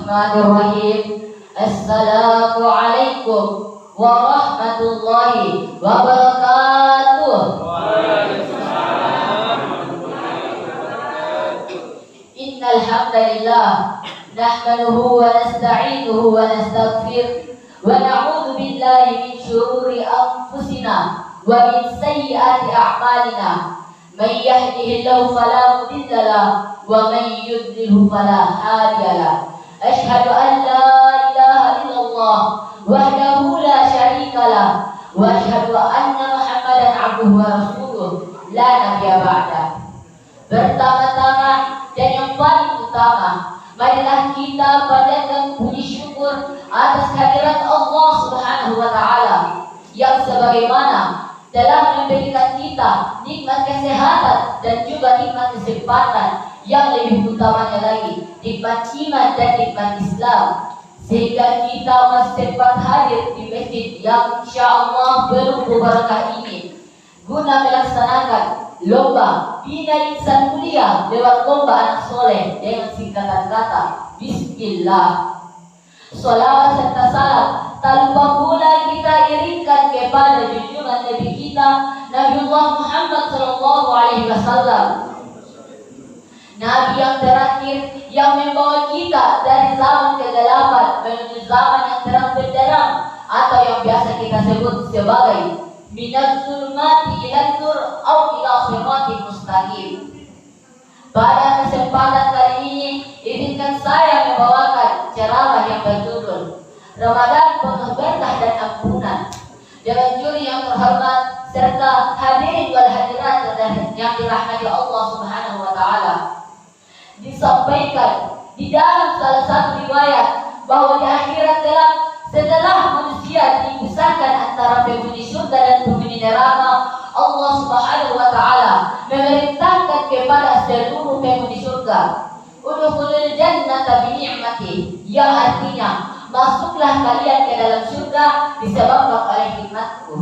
Bismillahirrahmanirrahim. Assalamualaikum warahmatullahi wabarakatuh. Innal hamdalillah nahmaduhu wa nasta'inuhu wa nastaghfir wa na'udzu billahi min shururi anfusina wa min sayyiati a'malina. May yahdihillahu fala mudilla lahu wa may yudlilhu fala hadiya lahu. Asyhadu an la ilaha illallah wahdahu la syarika lahu wa asyhadu anna Muhammadan abduhu wa rasuluh la nabiyya ba'da. Pertama-tama dan yang paling utama, marilah kita panjatkan puji syukur atas kehadirat Allah Subhanahu wa taala yang sebagaimana telah memberikan kita nikmat kesehatan dan juga nikmat kesempatan yang lebih utamanya lagi, nikmat iman dan nikmat Islam, sehingga kita masih sempat hadir di masjid yang insyaallah penuh berkah ini guna melaksanakan lomba bina insan mulia lewat lomba anak soleh dengan singkatan kata Bismillah. Salawat serta salam tak lupa pula kita iringkan kepada junjungan Nabi kita Nabiullah Muhammad SAW, Nabi yang terakhir yang membawa kita dari zaman kegelapan menuju zaman yang terang benderang, atau yang biasa kita sebut sebagai minaz zulumati ilan nur au ila siratil mustaqim. Pada kesempatan kali ini, izinkan saya membawakan ceramah yang berjudul Ramadan penuh berkah dan ampunan, dengan juri yang terhormat serta hadirin wal hadirat yang dirahmati Allah Subhanahu wa taala. Disampaikan di dalam salah satu riwayat bahwa di akhirat kelak, setelah manusia dipisahkan antara penghuni surga dan penghuni neraka, Allah Subhanahu wa taala memerintahkan kepada seluruh penghuni surga, udkhulul jannata bi ni'mati, yang artinya masuklah kalian ke dalam surga disebabkan oleh nikmatku.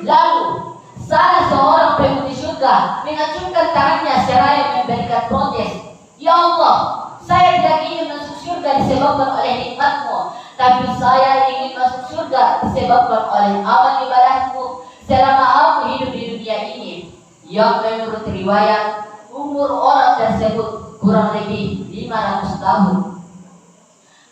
Lalu salah seorang penghuni surga mengacungkan tangannya seraya memberikan protes, ya Allah, saya tidak ingin masuk surga disebabkan oleh nikmatmu, tapi saya ingin masuk surga disebabkan oleh amal ibadahku selama aku hidup di dunia ini, yang menurut riwayat umur orang tersebut kurang lebih 500 tahun.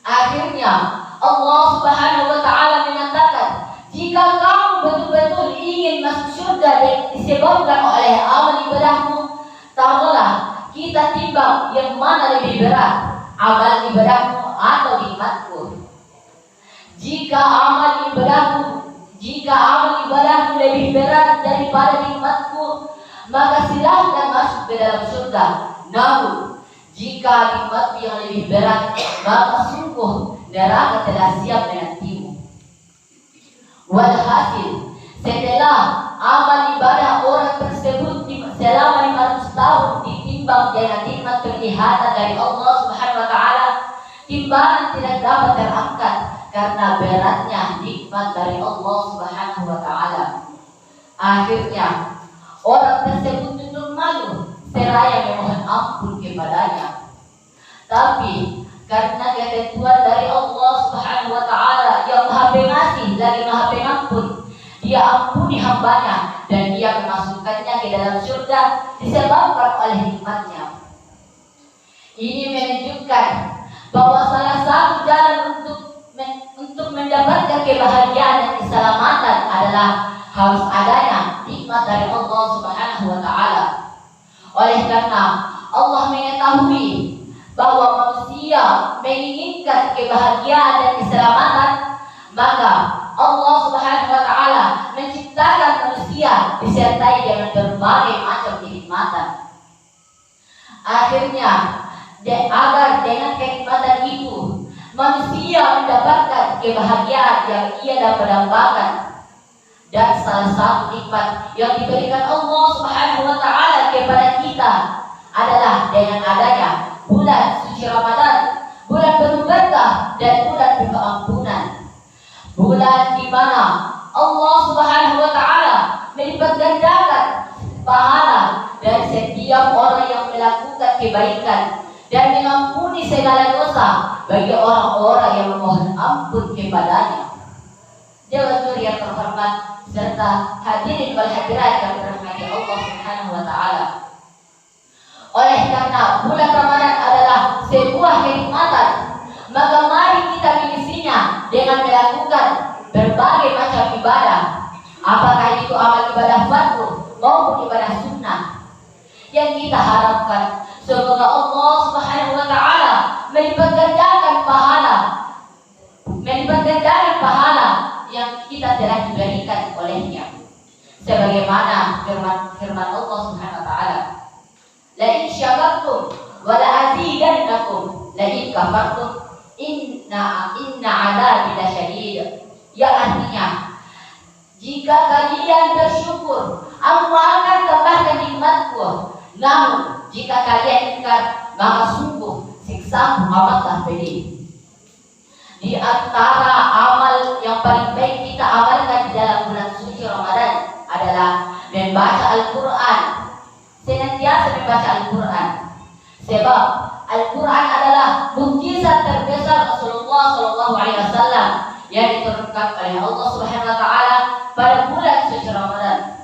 Akhirnya Allah Subhanahu wa taala mengatakan, jika kamu betul-betul ingin masuk surga disebabkan oleh amal ibadahmu, taruhlah kita timbang yang mana lebih berat, amal ibadahmu atau nikmatku. Jika amal ibadahmu lebih berat daripada nikmatku, maka silahkan masuk ke dalam surga. Namun jika nikmatmu yang lebih berat, maka sungguh neraka telah siap menantimu. Walhasil, setelah amal ibadah orang tersebut selama 500 tahun ditimbang dengan nikmat penglihatan dari Allah Subhanahu wa taala, timbangan tidak dapat terangkat karena beratnya nikmat dari Allah Subhanahu wa taala. Akhirnya orang tersebut tunduk malu seraya memohon ampun kepadanya. Tapi karena ketentuan dari Allah Subhanahu wa taala yang Maha Pengasih lagi Maha Pengampun, Dia ampuni hambanya dan Dia memasukkannya ke dalam surga disebabkan oleh nikmatnya. Ini menunjukkan bahwa salah satu jalan untuk mendapatkan kebahagiaan dan keselamatan adalah harus adanya nikmat dari Allah Subhanahu wa taala. Oleh karena Allah mengetahui bahwa manusia menginginkan kebahagiaan dan keselamatan, maka Allah Subhanahu wa taala menciptakan manusia disertai dengan berbagai macam kenikmatan. Akhirnya, agar dengan kenikmatan itu manusia mendapatkan kebahagiaan yang ia dapat dapatkan. Dan salah satu nikmat yang diberikan Allah Subhanahu wa taala kepada kita adalah dengan adanya bulan suci Ramadan, bulan penuh berkah dan bulan penuh ampunan. Bulan di mana Allah Subhanahu wa taala melipat gandakan pahala dari setiap orang yang melakukan kebaikan dan mengampuni segala dosa bagi orang-orang yang memohon ampun kepadanya. Dewan yang terhormat serta hadirin wal hadirat yang dirahmati Allah Subhanahu wa taala. Oleh karena bulan Ramadan adalah sebuah kenikmatan, maka mari kita mengisinya dengan melakukan berbagai macam ibadah. Apakah itu amal ibadah fardu maupun ibadah sunnah. Yang kita harapkan semoga Allah Subhanahu wa taala melipat gandakan pahala yang kita telah diberikan olehnya. Sebagaimana firman Allah Subhanahu wa taala, la in syakartum wa la azidannakum la in kafartum inna adzabi lasyadid. Ya artinya, jika kalian bersyukur, aku akan tambahkan nikmatku. Namun jika kalian ingkar, maka sungguh siksaku amatlah pedih. Di antara amal yang paling baik kita amalkan di dalam bulan suci Ramadan adalah membaca Al-Quran. Senantiasa membaca Al-Quran. Sebab Al-Quran adalah mukjizat terbesar Rasulullah SAW yang diturunkan oleh Allah Subhanahu wa taala pada bulan suci Ramadan.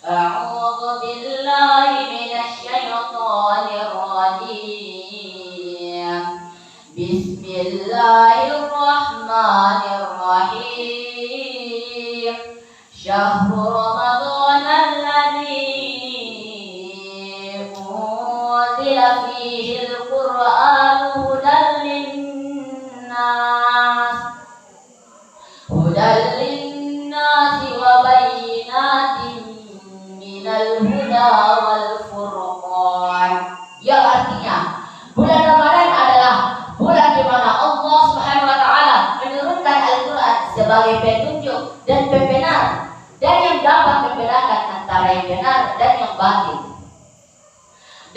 A'udzu billahi minasy syaithanir rajim. Bismillahirrahmanirrahim. Syahrul Ramadan alladzi unzila fihi al-Qur'anu hudan lin-nas wa bayyinatin minal huda wal furqan. Yang artinya, bulan Ramadan adalah bulan di mana Allah Subhanahu wa taala menurunkan Al-Qur'an sebagai petunjuk dan pembenar, dan yang dapat membedakan antara yang benar dan yang batil.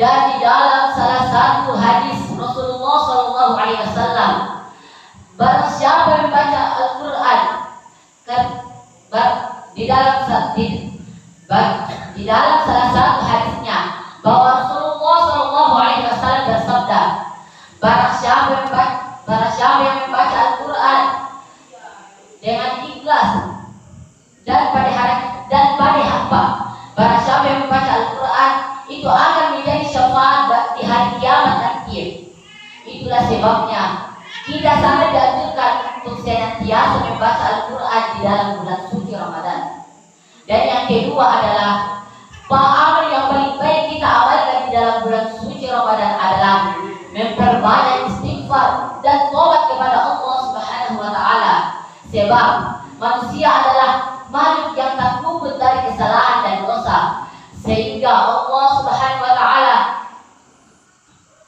Dan di dalam salah satu hadis Rasulullah SAW, barang siapa yang membaca Al-Quran di dalam salah satu hadisnya bahwa Rasulullah SAW bersabda, barang siapa yang membaca Al-Quran dengan ikhlas dan pada hamba, barang siapa yang membaca Al-Quran itu akan menjadi syafaat di hari kiamat nanti. Itulah sebabnya kita sangat dianjurkan untuk senantiasa membaca Al-Quran di dalam bulan suci Ramadan. Dan yang kedua adalah amal yang paling baik kita amalkan di dalam bulan suci Ramadan adalah memperbanyak istighfar dan tobat kepada Allah Subhanahu wa taala. Sebab manusia adalah makhluk yang tak luput dari kesalahan dan dosa, sehingga Allah Subhanahu wa taala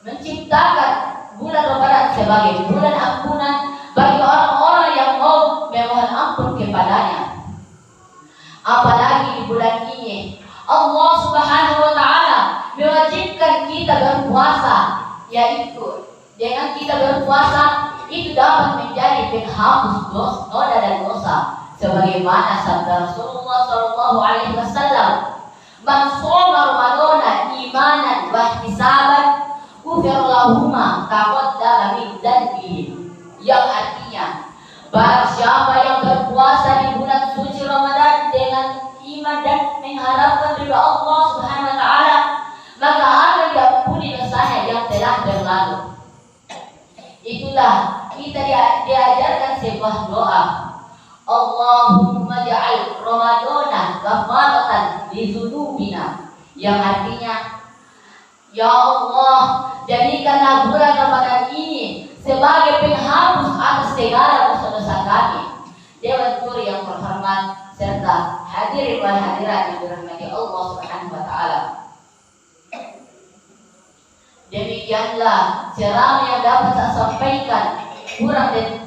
menciptakan bulan Ramadan sebagai bulan ampunan bagi orang-orang yang mau memohon ampun kepadanya. Apalagi di bulan ini Allah Subhanahu wa taala mewajibkan kita berpuasa, yaitu dengan kita berpuasa itu dapat menjadi penghapus noda dan dosa, sebagaimana sabda Rasulullah SAW, "Man shoma Ramadana imanan wa ihtisaban ghufira lahu ma taqaddama min dhanbihi." Yang artinya, barang siapa yang berpuasa di bulan suci Ramadan dengan iman dan mengharapkan ridha Allah Subhanahu wa taala, maka akan diampuni dosanya yang telah berlalu. Itulah kita diajarkan sebuah doa, Allahumma ja'al Ramadana kafaratan li dzunubina, yang artinya, ya Allah, jadikanlah bulan Ramadan ini sebagai penghapus atas segala dosa-dosa kami. Dewan Juri yang terhormat serta hadirin wal hadirat yang dirahmati Allah Subhanahu wa taala. Demikianlah ceramah yang dapat saya sampaikan.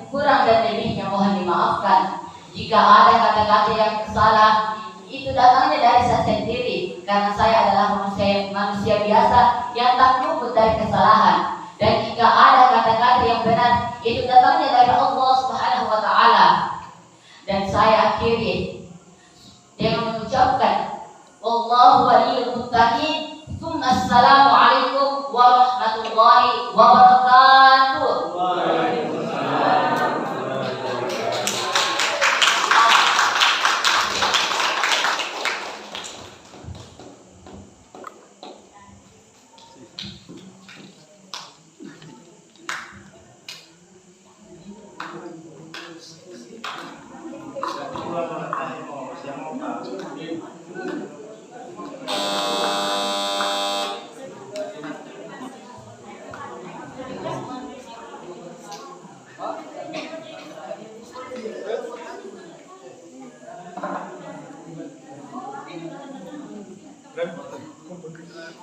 Kurang dan lebihnya mohon dimaafkan. Jika ada kata-kata yang salah, itu datangnya dari saya sendiri, karena saya adalah manusia biasa yang tak luput dari kesalahan. Dan jika ada kata-kata yang benar, itu datangnya dari Allah Subhanahu wa taala. Dan saya akhiri dengan mengucapkan wallahu waliyul muttaqin, tsumma assalamu